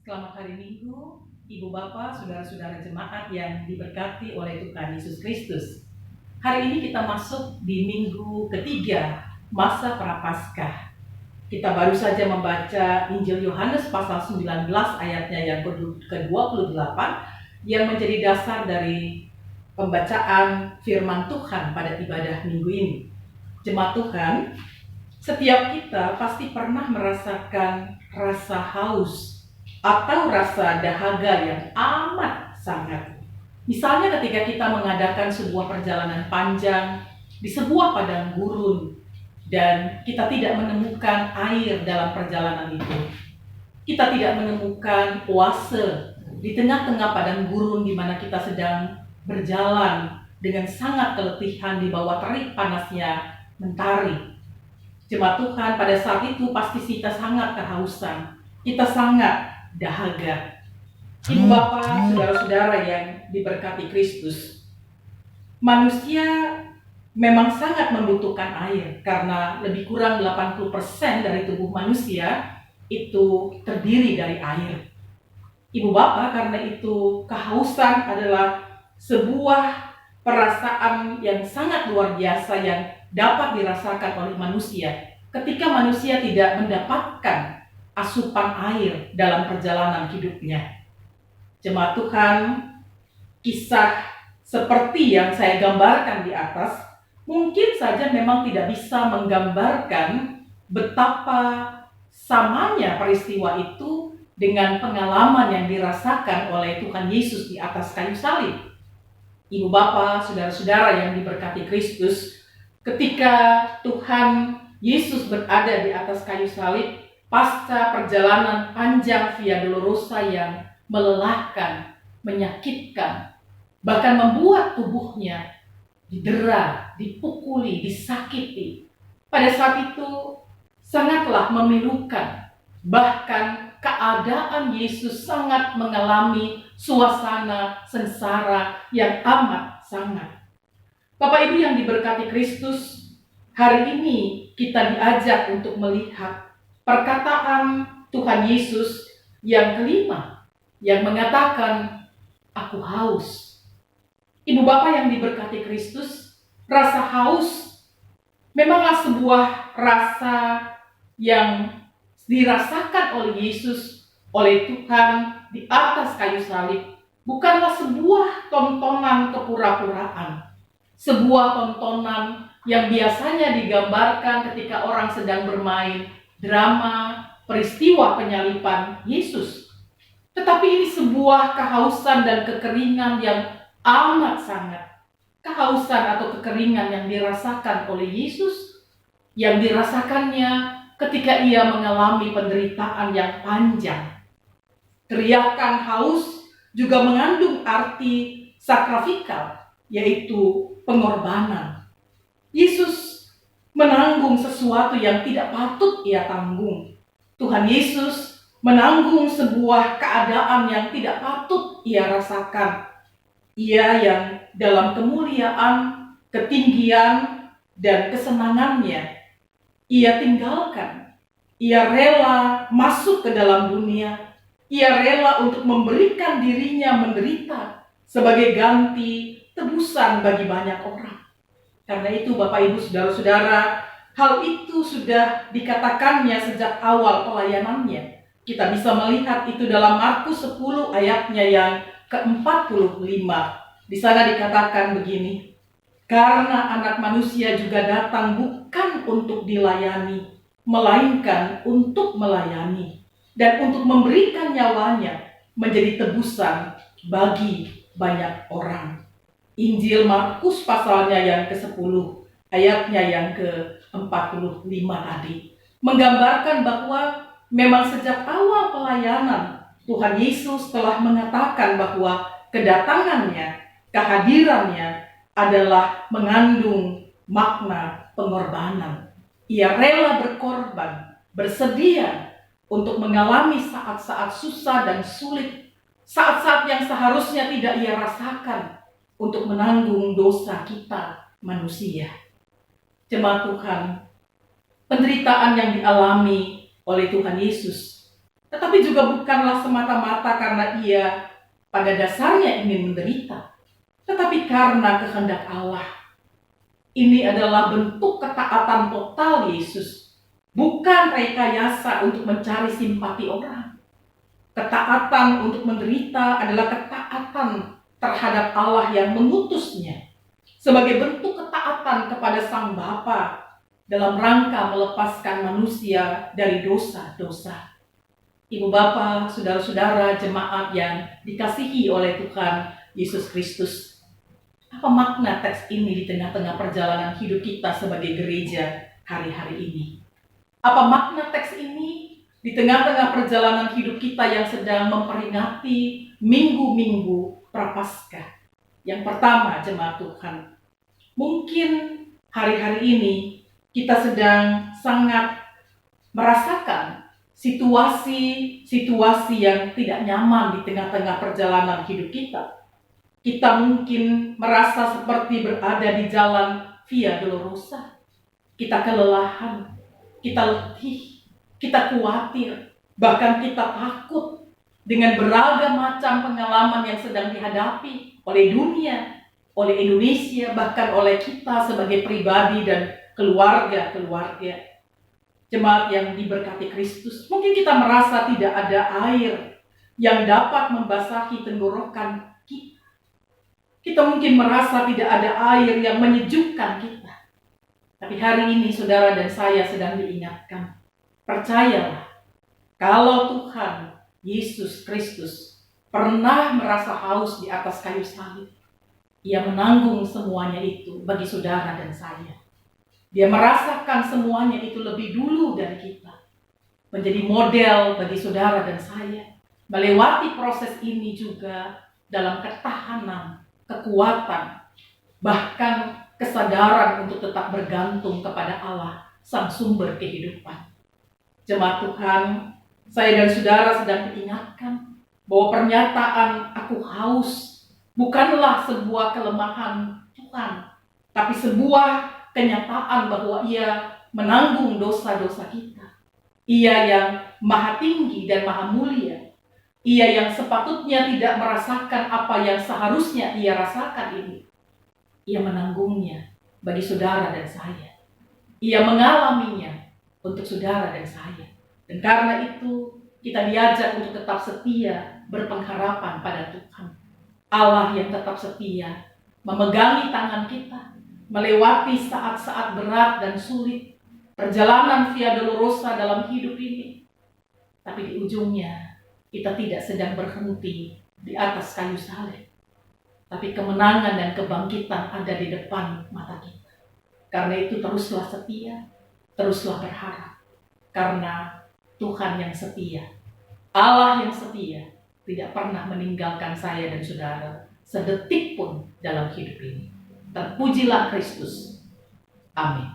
Selamat hari Minggu, Ibu Bapak, Saudara-saudara jemaat yang diberkati oleh Tuhan Yesus Kristus. Hari ini kita masuk di minggu ketiga masa Prapaskah. Kita baru saja membaca Injil Yohanes pasal 19 ayatnya yang ke-28 yang menjadi dasar dari pembacaan firman Tuhan pada ibadah minggu ini. Jemaat Tuhan, setiap kita pasti pernah merasakan rasa haus atau rasa dahaga yang amat sangat. Misalnya ketika kita mengadakan sebuah perjalanan panjang di sebuah padang gurun dan kita tidak menemukan air dalam perjalanan itu. Kita tidak menemukan oase di tengah-tengah padang gurun di mana kita sedang berjalan dengan sangat keletihan di bawah terik panasnya mentari. Jemaat Tuhan, pada saat itu pasti kita sangat kehausan. Kita sangat dahaga. Ibu Bapak, saudara-saudara yang diberkati Kristus, manusia memang sangat membutuhkan air karena lebih kurang 80% dari tubuh manusia itu terdiri dari air. Ibu Bapak, karena itu kehausan adalah sebuah perasaan yang sangat luar biasa yang dapat dirasakan oleh manusia ketika manusia tidak mendapatkan asupan air dalam perjalanan hidupnya. Jemaat Tuhan, kisah seperti yang saya gambarkan di atas mungkin saja memang tidak bisa menggambarkan betapa samanya peristiwa itu dengan pengalaman yang dirasakan oleh Tuhan Yesus di atas kayu salib. Ibu Bapak, saudara-saudara yang diberkati Kristus, ketika Tuhan Yesus berada di atas kayu salib, pasca perjalanan panjang Via Dolorosa yang melelahkan, menyakitkan, bahkan membuat tubuhnya didera, dipukuli, disakiti. Pada saat itu sangatlah memilukan, bahkan keadaan Yesus sangat mengalami suasana sengsara yang amat sangat. Bapak Ibu yang diberkati Kristus, hari ini kita diajak untuk melihat perkataan Tuhan Yesus yang kelima, yang mengatakan, "Aku haus." Ibu Bapak yang diberkati Kristus, rasa haus memanglah sebuah rasa yang dirasakan oleh Yesus, oleh Tuhan di atas kayu salib. Bukanlah sebuah tontonan kepura-puraan, sebuah tontonan yang biasanya digambarkan ketika orang sedang bermain drama peristiwa penyaliban Yesus. Tetapi ini sebuah kehausan dan kekeringan yang amat sangat. Kehausan atau kekeringan yang dirasakan oleh Yesus, yang dirasakannya ketika ia mengalami penderitaan yang panjang. Teriakan haus juga mengandung arti sakrafikal, yaitu pengorbanan. Yesus menanggung sesuatu yang tidak patut ia tanggung. Tuhan Yesus menanggung sebuah keadaan yang tidak patut ia rasakan. Ia yang dalam kemuliaan, ketinggian, dan kesenangannya ia tinggalkan. Ia rela masuk ke dalam dunia. Ia rela untuk memberikan dirinya menderita sebagai ganti tebusan bagi banyak orang. Karena itu Bapak Ibu Saudara-saudara, hal itu sudah dikatakannya sejak awal pelayanannya. Kita bisa melihat itu dalam Markus 10 ayatnya yang ke-45. Di sana dikatakan begini, "Karena Anak Manusia juga datang bukan untuk dilayani, melainkan untuk melayani, dan untuk memberikan nyawanya menjadi tebusan bagi banyak orang." Injil Markus pasalnya yang ke-10, ayatnya yang ke-45 tadi, menggambarkan bahwa memang sejak awal pelayanan, Tuhan Yesus telah mengatakan bahwa kedatangannya, kehadirannya adalah mengandung makna pengorbanan. Ia rela berkorban, bersedia untuk mengalami saat-saat susah dan sulit, saat-saat yang seharusnya tidak ia rasakan, untuk menanggung dosa kita manusia. Jemaat Tuhan, penderitaan yang dialami oleh Tuhan Yesus tetapi juga bukanlah semata-mata karena ia pada dasarnya ingin menderita, tetapi karena kehendak Allah. Ini adalah bentuk ketaatan total Yesus, bukan rekayasa untuk mencari simpati orang. Ketaatan untuk menderita adalah ketaatan terhadap Allah yang mengutusnya sebagai bentuk ketaatan kepada Sang Bapa dalam rangka melepaskan manusia dari dosa-dosa. Ibu Bapa, saudara-saudara jemaat yang dikasihi oleh Tuhan Yesus Kristus, apa makna teks ini di tengah-tengah perjalanan hidup kita sebagai gereja hari-hari ini? Apa makna teks ini di tengah-tengah perjalanan hidup kita yang sedang memperingati minggu-minggu Prapaskah? Yang pertama, jemaat Tuhan, mungkin hari-hari ini kita sedang sangat merasakan situasi-situasi yang tidak nyaman di tengah-tengah perjalanan hidup kita. Kita mungkin merasa seperti berada di jalan Via Dolorosa. Kita kelelahan, kita letih, kita khawatir, bahkan kita takut dengan beragam macam pengalaman yang sedang dihadapi oleh dunia, oleh Indonesia, bahkan oleh kita sebagai pribadi dan keluarga-keluarga. Jemaat yang diberkati Kristus, mungkin kita merasa tidak ada air yang dapat membasahi tenggorokan kita. Kita mungkin merasa tidak ada air yang menyejukkan kita. Tapi hari ini saudara dan saya sedang diingatkan, percayalah, kalau Tuhan Yesus Kristus pernah merasa haus di atas kayu salib, Ia menanggung semuanya itu bagi saudara dan saya. Dia merasakan semuanya itu lebih dulu dari kita, menjadi model bagi saudara dan saya, melewati proses ini juga dalam ketahanan, kekuatan, bahkan kesadaran untuk tetap bergantung kepada Allah, Sang Sumber kehidupan. Jemaat Tuhan, saya dan saudara sedang diingatkan bahwa pernyataan "aku haus" bukanlah sebuah kelemahan Tuhan, tapi sebuah kenyataan bahwa Ia menanggung dosa-dosa kita. Ia yang maha tinggi dan maha mulia. Ia yang sepatutnya tidak merasakan apa yang seharusnya Ia rasakan ini. Ia menanggungnya bagi saudara dan saya. Ia mengalaminya untuk saudara dan saya. Dan karena itu kita diajak untuk tetap setia berpengharapan pada Tuhan. Allah yang tetap setia memegangi tangan kita melewati saat-saat berat dan sulit, perjalanan Via Dolorosa dalam hidup ini. Tapi di ujungnya kita tidak sedang berhenti di atas kayu salib, tapi kemenangan dan kebangkitan ada di depan mata kita. Karena itu teruslah setia, teruslah berharap, karena Tuhan yang setia, Allah yang setia, tidak pernah meninggalkan saya dan saudara sedetik pun dalam hidup ini. Terpujilah Kristus. Amin.